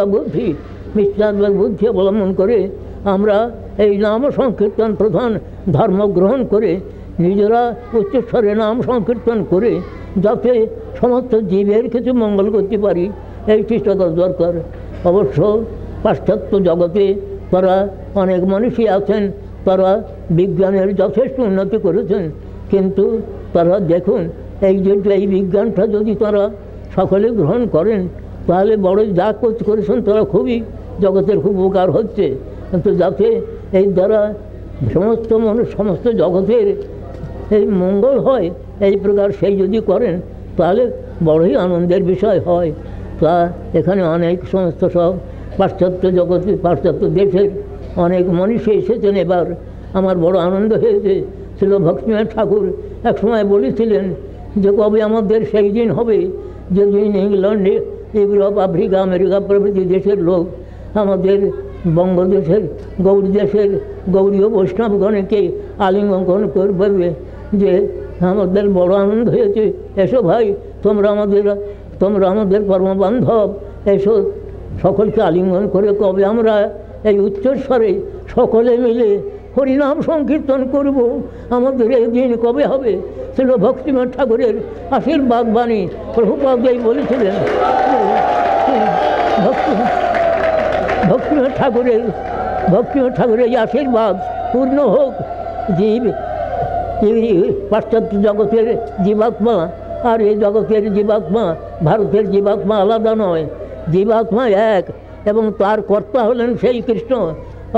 বুদ্ধি মিথ্যাত্মক বুদ্ধি অবলম্বন করে আমরা এই নাম সংকীর্তন প্রধান ধর্ম গ্রহণ করে নিজেরা উচ্চস্বরে নাম সংকীর্তন করে যাতে সমস্ত জীবের কিছু মঙ্গল করতে পারি এই চেষ্টাটা দরকার। অবশ্য পাশ্চাত্য জগতে তারা অনেক মানুষই আছেন, তারা বিজ্ঞানের যথেষ্ট উন্নতি করেছেন, কিন্তু তারা দেখুন এই বিজ্ঞানটা যদি তারা সকলে গ্রহণ করেন তাহলে বড় যা করেছেন তারা খুবই জগতের খুব উপকার হচ্ছে। কিন্তু যাতে এই দ্বারা সমস্ত মানুষ সমস্ত জগতের এই মঙ্গল হয় এই প্রকার সেই যদি করেন তাহলে বড়ই আনন্দের বিষয় হয়। তা এখানে অনেক সমস্ত সব পাশ্চাত্য জগতে পাশ্চাত্য দেশের অনেক মানুষই এসেছেন। এবার আমার বড় আনন্দ হয়েছে। ছিল ভক্তিনাথ ঠাকুর একসময় বলেছিলেন যে কবে আমাদের সেই দিন হবে যেদিন ইংল্যান্ডে ইউরোপ আফ্রিকা আমেরিকা প্রভৃতি দেশের লোক আমাদের বঙ্গদেশের গৌড় দেশের গৌড়ীয় বৈষ্ণবগণকে আলিঙ্গন করবে যে আমাদের বড় আনন্দ হয়েছে, এসো ভাই তোমরা আমাদের কর্মবান্ধব, এসো সকলকে আলিঙ্গন করে কবে আমরা এই উচ্চস্বরে সকলে মিলে হরিনাম সংকীর্তন করব, আমাদের এই দিন কবে হবে। ছিল ভক্তিনাথ ঠাকুরের আশীর্বাদ বাণী। প্রভুপাদ বলেছিলেন ভক্তিনাথ ঠাকুরের এই আশীর্বাদ পূর্ণ হোক। জীব পাশ্চাত্য জগতের জীবাত্মা আর এই জগতের জীবাত্মা ভারতের জীবাত্মা আলাদা নয়, জীবাত্মা এক এবং তার কর্তা হলেন সেই কৃষ্ণ।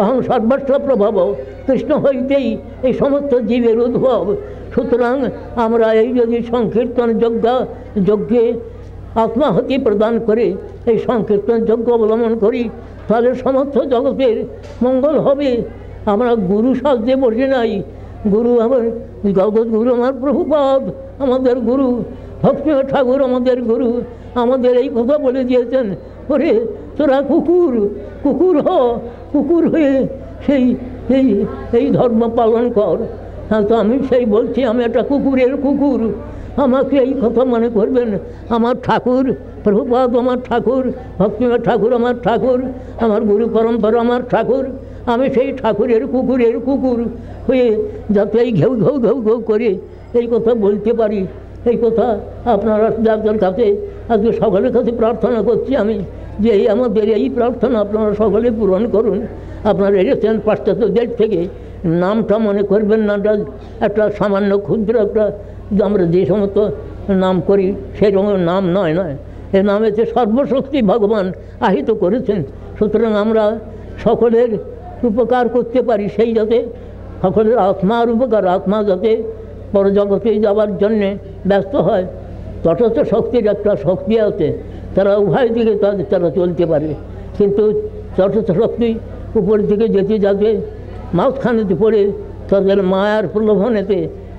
অহং সর্বস্ব প্রভব, কৃষ্ণ হইতেই এই সমস্ত জীবের উদ্ভব। সুতরাং আমরা এই যদি সংকীর্তন যজ্ঞে আত্মাহতি প্রদান করে এই সংকীর্তন যজ্ঞ অবলম্বন করি তাহলে সমস্ত জগতের মঙ্গল হবে। আমরা গুরু সাজতে বসে নাই, গুরু আমার জগৎ গুরু আমার প্রভুপাদ, আমাদের গুরু ভক্তিনাথ ঠাকুর আমাদের গুরু, আমাদের এই কথা বলে দিয়েছেন, ওরে তোরা কুকুর হয়ে সেই এই ধর্ম পালন কর। হ্যাঁ, তো আমি সেই বলছি আমি একটা কুকুর, আমাকে এই কথা মনে করবেন। আমার ঠাকুর প্রভুপাদ আমার ঠাকুর, ভক্তিনাথ ঠাকুর আমার ঠাকুর, আমার গুরু পরম্পরা আমার ঠাকুর, আমি সেই ঠাকুরের কুকুর হয়ে যাতে এই ঘেউ করে এই কথা বলতে পারি, এই কথা আপনারা যাদের কাছে আজকে সকলের কাছে প্রার্থনা করছি আমি যে এই আমাদের এই প্রার্থনা আপনারা সকলে পূরণ করুন। আপনারা এসেছেন পাশ্চাত্য দেশ থেকে, নামটা মনে করবেন না একটা সামান্য ক্ষুদ্র একটা আমরা যে সমস্ত নাম করি সেই রকম নাম নয়। এ নামেতে সর্বশক্তি ভগবান আহিত করেছেন। সুতরাং আমরা সকলের উপকার করতে পারি, সেই যাতে সকলের আত্মার উপকার, আত্মা যাতে পরজগতে যাওয়ার জন্যে ব্যস্ত হয়। তটস্থ শক্তির একটা শক্তি আছে, তারা উভয় দিকে তারা চলতে পারে, কিন্তু তটস্থ শক্তি উপরের দিকে যেতে যাতে মাঝখানেতে পড়ে তাদের মায়ার প্রলোভনেতে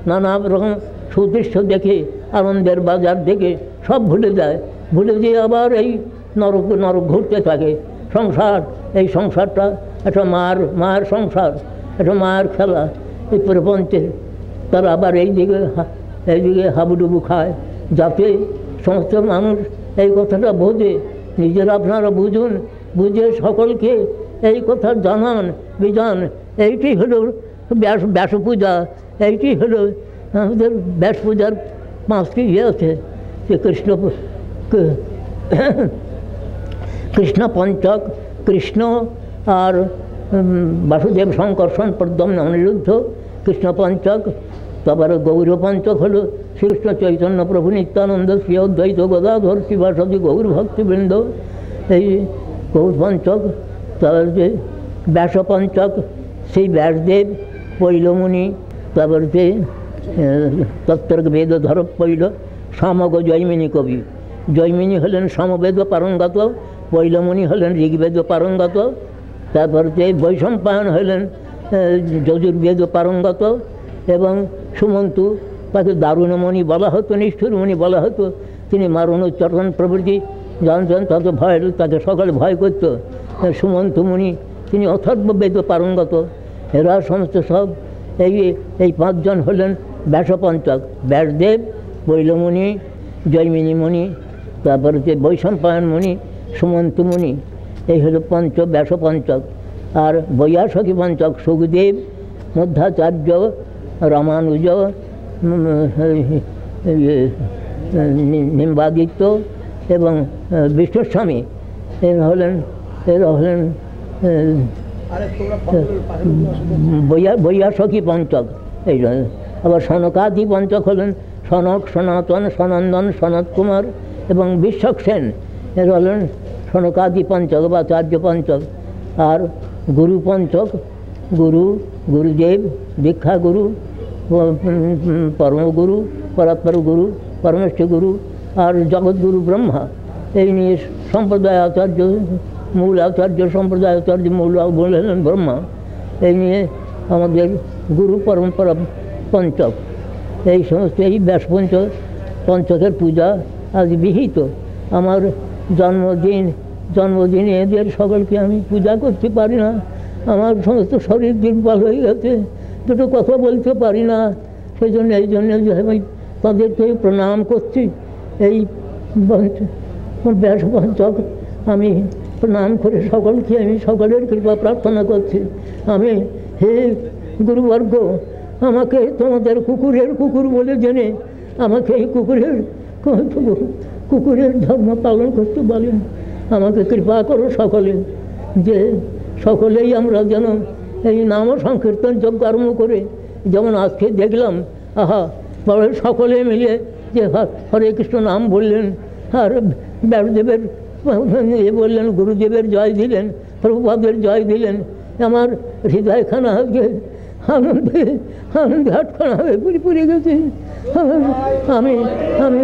নানা রকম সুদৃশ্য দেখে আনন্দের বাজার দেখে সব ভুলে যেয়ে আবার এই নরক ঘুরতে থাকে। এই সংসারটা একটা মায়ের সংসার, একটা মায়ের খেলা। এই প্রপঞ্চে তারা আবার এইদিকে হাবুডুবু খায়, যাতে সমস্ত মানুষ এই কথাটা বোঝে। নিজেরা আপনারা বুঝে সকলকে এই কথা জানান বিজান। এইটি হলো ব্যাস পূজা, এইটি হলো আমাদের ব্যাস পূজার 5টি আছে যে কৃষ্ণ পঞ্চক, কৃষ্ণ আর বাসুদেব সংকর্ষণ প্রদ্যম্ন অনিরুদ্ধ কৃষ্ণ পঞ্চক। তারপরে গৌর পঞ্চক হলো শ্রীকৃষ্ণ চৈতন্য প্রভু নিত্যানন্দ শ্রী অদ্বৈত গদাধর শিবাসদী গৌর ভক্তিবৃন্দ, এই গৌর পঞ্চক। তারপরে ব্যাস পঞ্চক, সেই ব্যাসদেব পৈলমুনি, তারপরে তত্ত্বর্ক বেদ ধর পৈল সামগ জৈমিনী কবি। জৈমিনী হলেন সমবেদ পারঙ্গত, পৈলমুনি হলেন ঋগ্বেদ পারঙ্গত, তারপরে বৈশম্পায়ন হলেন যজুর্বেদ পারঙ্গত, এবং সুমন্তু তাকে দারুণমণি বলা হতো, নিষ্ঠুরমণি বলা হতো। তিনি মারণ উচ্চারণ প্রভৃতি জানতেন, তাকে সকলে ভয় করত। সুমন্তু মুনি তিনি অথর্ববেদ পারঙ্গত। এরা সমস্ত সব এই 5 জন হলেন ব্যাসপঞ্চক, ব্যাসদেব, পৈলমুনি, জৈমিনী মুনি, তারপরে বৈশম্পায়ন মুনি, সুমন্ত মুনি। এই হলো ব্যাস পঞ্চক। আর বৈয়াসখী পঞ্চক সুখদেব, মধ্যাচার্য, রামানুজ, নিম্বাদিত্য এবং বিষ্ণুস্বামী এরা হলেন বৈয়াসখী পঞ্চক। এই আবার সনকাদি পঞ্চক হলেন সনক, সনাতন, সনন্দন, সনত কুমার এবং বিশ্বক সেন। এরা হলেন সনকাদি পঞ্চক বা আচার্য পঞ্চক। আর গুরু পঞ্চক, গুরুদেব, দীক্ষা গুরু, পরমগুরু, পরাৎপর গুরু, পরমেষ্ঠ গুরু আর জগৎগুরু ব্রহ্মা। এই নিয়ে সম্প্রদায় আচার্য, মূল আচার্য, সম্প্রদায় আচার্য মূল বললেন ব্রহ্মা। এই নিয়ে আমাদের গুরু পরম্পরা পঞ্চক। এই সমস্ত এই ব্যাস পঞ্চকের পূজা আজ বিহিত। আমার জন্মদিনে এদের সকলকে আমি পূজা করতে পারি না। আমার সমস্ত শরীর দুর্বল হয়ে গেছে, দুটো কথা বলতে পারি না। সেই জন্য আমি তাদেরকে প্রণাম করছি। এই ব্যাস পঞ্চক আমি প্রণাম করে সকলকে আমি সকলের কৃপা প্রার্থনা করছি। আমি হে গুরুবর্গ, আমাকে তোমাদের কুকুর বলে জেনে আমাকে এই কুকুরের ধর্ম পালন করতে বলেন। আমাকে কৃপা করো সকলে, যে সকলেই আমরা যেন এই নাম সংকীর্তন যোগ্য আরম্ভ করে, যেমন আজকে দেখলাম সকলে মিলে যে হরে কৃষ্ণ নাম বললেন, আর ব্যাসদেবের বললেন, গুরুদেবের জয় দিলেন, প্রভুপাদের জয় দিলেন। আমার হৃদয়খানা আনন্দে হাটখানা হয়ে পুরি গেছে। আমি আমি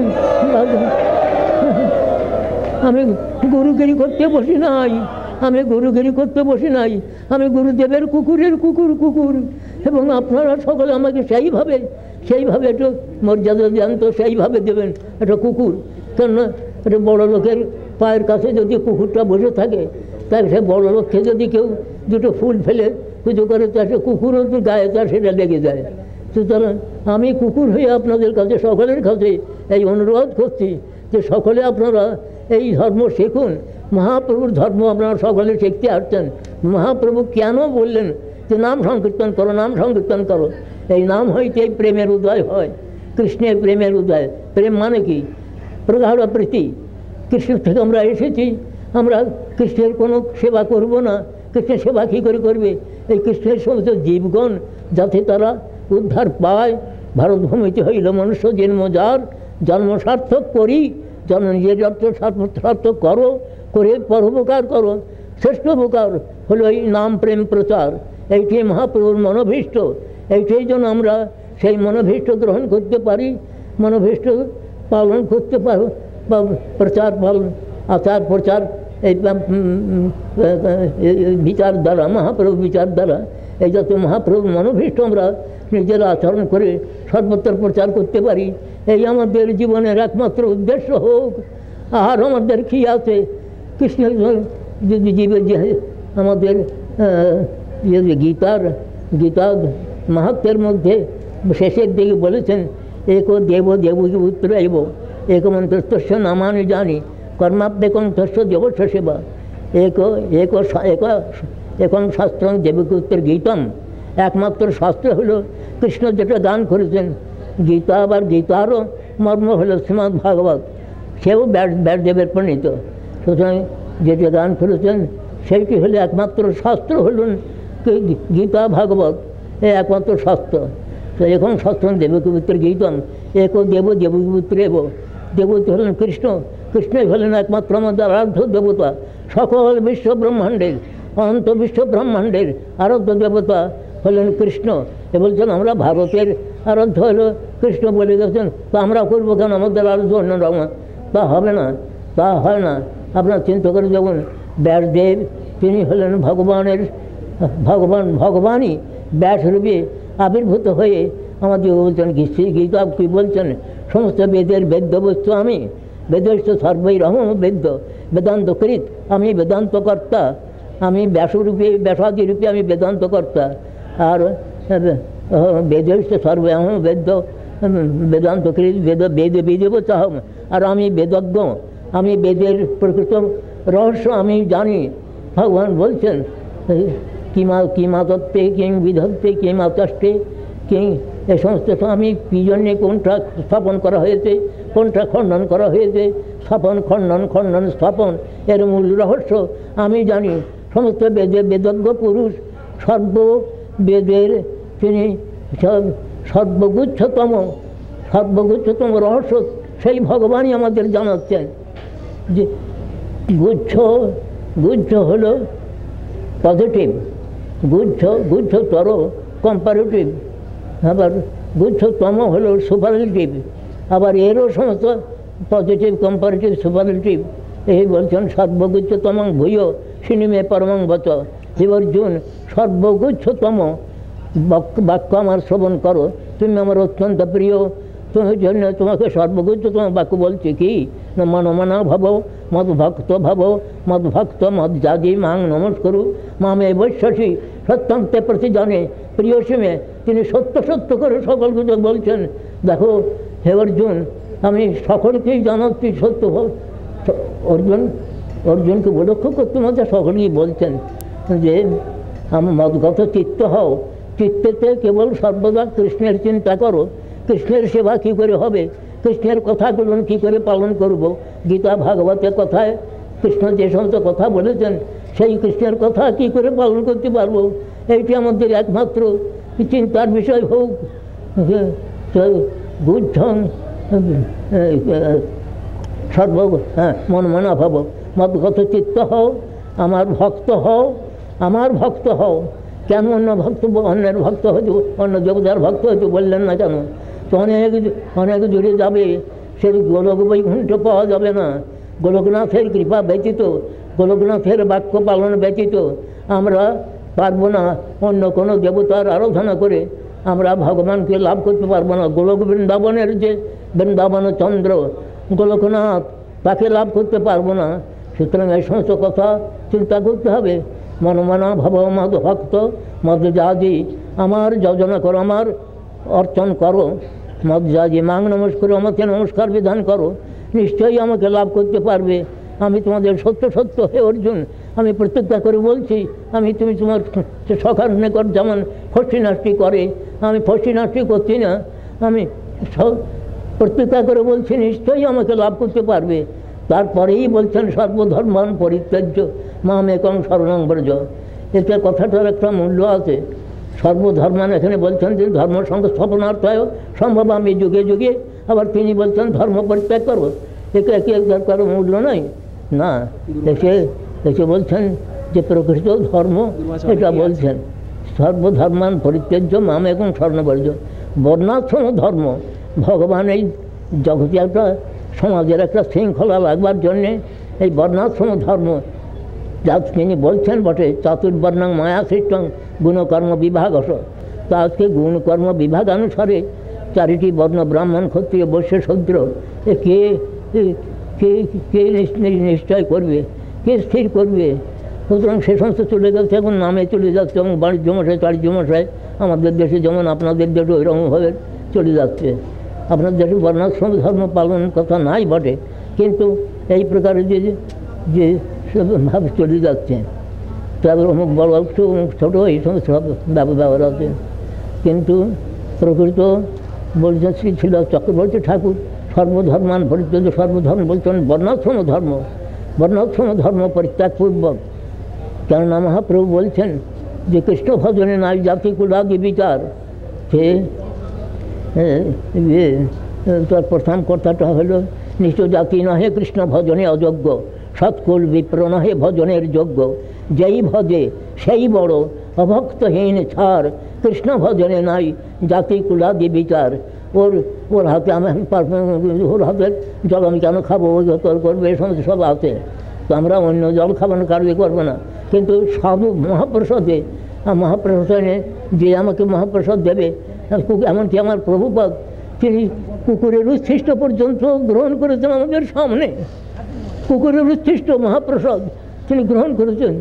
আমি গুরুগিরি করতে বসি নাই, আমি গুরুদেবের কুকুর। এবং আপনারা সকলে আমাকে সেইভাবে একটু মর্যাদা দেন, তো সেইভাবে দেবেন। একটা কুকুর, কেননা একটা বড় লোকের পায়ের কাছে যদি কুকুরটা বসে থাকে, তাই সে বড় লোককে যদি কেউ দুটো ফুল ফেলে পুজো করে, তা সে কুকুরও তো গায়ে তার সেটা লেগে যায়। সুতরাং আমি কুকুর হয়ে আপনাদের কাছে, সকলের কাছে এই অনুরোধ করছি যে সকলে আপনারা এই ধর্ম শিখুন। মহাপ্রভুর ধর্ম আপনারা সকলে শিখতে আসছেন। মহাপ্রভু কেন বললেন যে নাম সংকীর্তন করো? এই নাম হইতে প্রেমের উদয় হয়, কৃষ্ণের প্রেমের উদয়। প্রেম মানে কি? প্রগাঢ় প্রীতি। কৃষ্ণ থেকে আমরা এসেছি, আমরা কৃষ্ণের কোনো সেবা করব না। কৃষ্ণের সেবা কী করে করবে? এই কৃষ্ণের সমস্ত জীবগণ যাতে তারা উদ্ধার পায়। ভারতভূমিতে হইল মনুষ্য জন্ম যার, জন্ম সার্থক করি, নিজের সার্থক করো, করে পরোপকার করো। শ্রেষ্ঠ উপকার হলো এই নাম প্রেম প্রচার। এইটি মহাপ্রভুর মনোভীষ্ট। এইটাই যেন আমরা সেই মনোভীষ্ট গ্রহণ করতে পারি, মনোভীষ্ট পালন করতে পারো, বা প্রচার পালন, আচার প্রচার এই বিচার দ্বারা, মহাপ্রভু বিচার দ্বারা এই যাতে মহাপ্রভুর মনোভীষ্ট আমরা নিজের আচরণ করে সর্বত্র প্রচার করতে পারি, এই আমাদের জীবনের একমাত্র উদ্দেশ্য হোক। আর আমাদের কী আছে? কৃষ্ণের জীবের যে আমাদের গীতা মাহাত্ম্যের মধ্যে শেষের দিকে বলেছেন, এক দেবী পুত্র এব একমন্ত্রস্য নামানি জানি কর্মাপ্যেকং তস্য দেবস্য সেবা এখন শাস্ত্র দেবীপুত্রের গীতম। একমাত্র শাস্ত্র হলো কৃষ্ণ যেটা গান করেছেন। গীতা আবার গীতারও মর্ম হলো শ্রীমদ্ ভাগবত, সেও ব্যাসদেবের প্রণীত। সুতরাং যেটা গান করেছেন সেইটি হলে একমাত্র শাস্ত্র হলেন গীতা ভাগবত, এই একমাত্র শাস্ত্র। তো এখন শাস্ত্র দেবকীপুত্রের গীতম, দেবকীপুত্র এব। দেবতী হলেন কৃষ্ণ, কৃষ্ণই হলেন একমাত্র আমাদের আরাধ্য দেবতা। সকল বিশ্ব ব্রহ্মাণ্ডের, অনন্ত বিশ্ব ব্রহ্মাণ্ডের আরাধ্য দেবতা হলেন কৃষ্ণ। এ বলছেন আমরা ভারতের আরাধ্য হলো কৃষ্ণ বলে গেছেন, তো আমরা করবো কেন আমাদের আরাধ্য অন্য রকম? তা হবে না, তা হয় না। আপনার চিন্তা করে দেখুন, ব্যাসদেব তিনি হলেন ভগবানই ব্যাসরূপে আবির্ভূত হয়ে আমাদের বলছেন গীতা কী বলছেন? সমস্ত বেদের বেদ্য বস্তু আমি, বেদস্য সর্বৈরহম বেদ্য বেদান্তকৃত, আমি বেদান্তকর্তা। আমি ব্যাসাদি রূপে আমি বেদান্তকর্তা। আর বেদস্য সর্বৈরহম বেদ্য বেদান্তকৃত বেদে চাহম। আর আমি বেদজ্ঞ, আমি বেদের প্রকৃত রহস্য আমি জানি। ভগবান বলছেন কিমা তত্ত্বে কিং বিধত্তে কিমা তষ্টে কিং, এ সমস্ত আমি কী জন্যে কোনটা স্থাপন করা হয়েছে, কোনটা খণ্ডন করা হয়েছে, স্থাপন খণ্ডন খণ্ডন স্থাপন এর মূল রহস্য আমি জানি। সমস্ত বেদজ্ঞ পুরুষ সর্ববেদের তিনি সর্বগুচ্ছতম রহস্য সেই ভগবানই আমাদের জানাচ্ছেন। যে গুচ্ছ হলো পজিটিভ, গুচ্ছতর কম্পারেটিভ, আবার গুচ্ছতম হলো সুপারলেটিভ, আবার এরও সমস্ত পজিটিভ কম্পারেটিভ সুপারলেটিভ। এই বলছেন সর্বগুচ্ছতম ভূয় সিনেমে পরমং বচ। হে অর্জুন, সর্বগুচ্ছতম বাক্য আমার শ্রবণ করো, তুমি আমার অত্যন্ত প্রিয়, তুমি জন্য তোমাকে সর্বগুচ্ছতম বাক্য বলছি কি না, মনমনা ভাব মদ্ভক্ত ভাব মদ্ভক্ত মজ্জাজি মাং নমস্করু মামে বৈশ্বসী সত্যন্তে প্রতি জানে প্রিয় সিমে। তিনি সত্য সত্য করে সকল কিছু বলছেন। দেখো হে অর্জুন, আমি সকলকেই জানাচ্ছি সত্য। অর্জুনকে লক্ষ্য করতে মধ্যে সকলেই বলছেন যে মদগত চিত্ত হও, চিত্তেতে কেবল সর্বদা কৃষ্ণের চিন্তা করো। কৃষ্ণের সেবা কী করে হবে, কৃষ্ণের কথাগুলো কী করে পালন করব। গীতা ভাগবতের কথায় কৃষ্ণ যে সমস্ত কথা বলেছেন সেই কৃষ্ণের কথা কী করে পালন করতে পারবো, এইটি আমাদের একমাত্র চিন্তার বিষয় হোক। বুদ্ধং মনমনা ভাব মদগত চিত্ত হও, আমার ভক্ত হও। কেন অন্যের ভক্ত হয়তো, অন্য দেবতার ভক্ত হয়তো বললেন না কেন? তো অনেক দূরে যাবে, সে গোলক বৈকুণ্ঠ পাওয়া যাবে না। গোলকনাথের কৃপা ব্যতীত, গোলকনাথের বাক্য পালন ব্যতীত আমরা পারবো না। অন্য কোনো দেবতার আরাধনা করে আমরা ভগবানকে লাভ করতে পারবো না। গোলক বৃন্দাবনের যে বৃন্দাবন চন্দ্র গোলকনাথ, তাকে লাভ করতে পারবো না। সুতরাং এই সমস্ত কথা চিন্তা করতে হবে। মনমনা ভব মদ ভক্ত মদজাজি, আমার যোজনা করো, আমার অর্চন করো। মদজাজি মাং নমস্কার, আমাকে নমস্কার বিধান করো, নিশ্চয়ই আমাকে লাভ করতে পারবে। আমি তোমাদের সত্য হে অর্জুন, আমি প্রতিজ্ঞা করে বলছি, তুমি তোমার সখার নিকট যেমন ফষ্টি নাষ্টি করে, আমি ফষ্টি নাষ্টি করছি না। আমি প্রতিজ্ঞা করে বলছি নিশ্চয়ই আমাকে লাভ করতে পারবে। তারপরেই বলছেন সর্বধর্মান পরিত্যাজ্য মাম একং শরণং ব্রজ। এতে কথাটার একটা মূল্য আছে। সর্বধর্মান এখানে বলছেন যে ধর্ম সংস্থাপনার্থায় সম্ভব আমি যুগে যুগে, আবার তিনি বলছেন ধর্ম পরিত্যাগ করো। একে কারো মূল্য নাই না। এসে বলছেন যে প্রকৃত ধর্ম এটা বলছেন সর্বধর্মান পরিত্যাজ্য মাম একং শরণং ব্রজ। বর্ণাশ্রম ধর্ম ভগবান এই জগতে একটা সমাজের একটা শৃঙ্খলা লাগবার জন্যে এই বর্ণাশ্রম ধর্ম যা তিনি বলছেন বটে, চাতুর্বর্ণং মায়া সৃষ্টং গুণকর্ম বিভাগ অস। তা আজকে গুণকর্ম বিভাগ অনুসারে চারিটি বর্ণ ব্রাহ্মণ ক্ষত্রিয় বৈশ্য শূদ্র কে কে নিশ্চয় করবে, কে স্থির করবে? সুতরাং সে সমস্ত চলে যাচ্ছে, এখন নামে চলে যাচ্ছে, এবং বাণিজ্য মশাই চারিজ্য মশাই আমাদের দেশে যেমন আপনাদের দেশে ওইরকমভাবে চলে যাচ্ছে। আপনার দেশে বর্ণাশ্রম ধর্ম পালন কথা নাই বটে, কিন্তু এই প্রকারের যে ভাবে চলে যাচ্ছে, তারপর অমুক বড় অমুক ছোটো এই সমস্ত সব ব্যবহার আছে। কিন্তু প্রকৃত বলছেন শ্রী ছিল চক্রবর্তী ঠাকুর সর্বধর্মান পরিত্যাগ, সর্বধর্ম বলছেন বর্ণাশ্রম ধর্ম পরিত্যাগপূর্বক। কেননা মহাপ্রভু বলছেন যে কৃষ্ণ ভজনে নাই জাতি কুলাদি বিচার। সে তার প্রথম কথাটা হলো নিজ জাতি নহে কৃষ্ণ ভজনে অযোগ্য, সৎকুল বিপ্র নহে ভজনের যোগ্য। যেই ভজে সেই বড়, অভক্তহীন ছাড়, কৃষ্ণ ভজনে নাই জাতি কুলাদি বিচার। ওর হাতে আমি ওর হাতের জল আমি কেন খাবো, করবে, এই সমস্ত সব আছে। তো আমরা অন্য জল খাবো না, কারো করবো না। কিন্তু সাধু মহাপ্রসাদে, মহাপ্রসাদে যে আমাকে মহাপ্রসাদ দেবে, এমনকি আমার প্রভুপাদ তিনি কুকুরের উচ্ছিষ্ট পর্যন্ত গ্রহণ করেছেন আমাদের সামনে। কুকুরের উচ্ছিষ্ট মহাপ্রসাদ তিনি গ্রহণ করেছেন।